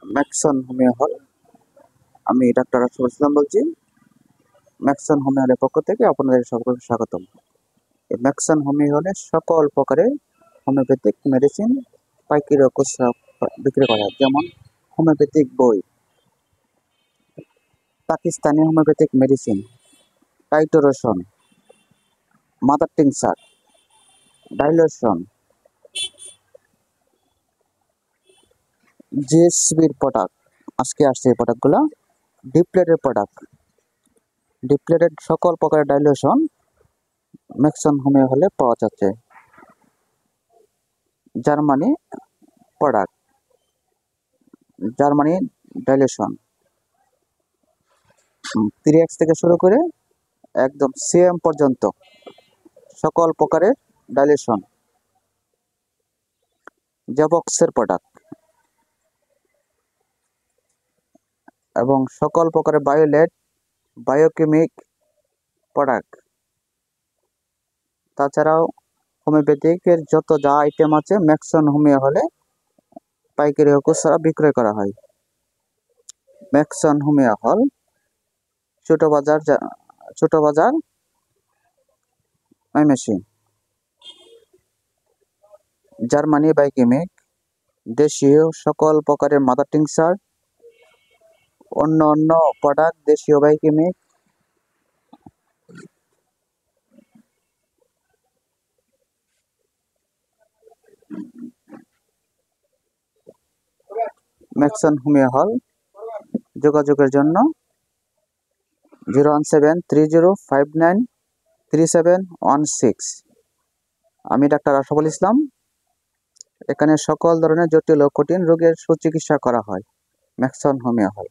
Maxon homeo হল। আমি doctor রাসুল ইসলাম বলছি। ম্যাক্সন হোমিও হলের পক্ষ থেকে আপনাদের সকলকে স্বাগতম। এই ম্যাক্সন হোমিও হলে সকল প্রকারের হোমিওপ্যাথিক মেডিসিন পাইকারি ও খুচরা বিক্রি করা হয়। যেমন হোমিওপ্যাথিক বই, Pakistani homeopathic medicine, trituration, mother tincture, dilution, জিএসবির প্রোডাক্ট, আজকে আসছে এই প্রোডাক্টগুলো, ডিপ্লেটেড প্রোডাক্ট, ডিপ্লেটেড সকল প্রকারের ডাইলোশন ম্যাক্সন হোমিও হলে পাওয়া যাচ্ছে। Germany product, Germany dilation 3x থেকে শুরু করে একদম সিএম পর্যন্ত সকল প্রকারের ডাইলেশন, জেবক্সের প্রোডাক্ট এবং সকল প্রকারের বায়োলেট, বায়োকেমিক প্রোডাক্ট। তাছাড়াও হোমিওপ্যাথিকের যত যা আইটেম আছে ম্যাক্সন হোমিও হলে পাইকারি ও খুচরা বিক্রয় করা হয়। ম্যাক্সন হোমিও হল, ছোট বাজার ময়মনসিংহ। জার্মানি বায়োকেমিক, দেশীয় সকল প্রকারের মাদার টিংচার, অন্য প্রোডাক্ট দেশীয় বায়োকেমিক, ম্যাক্সন হোমিও হল। যোগাযোগের জন্য 01730593716। আমি ডাক্তার রাসুল ইসলাম। এখানে সকল ধরনের জটিল ও কঠিন রোগের সুচিকিৎসা করা হয়। ম্যাক্সন হোমিও হল।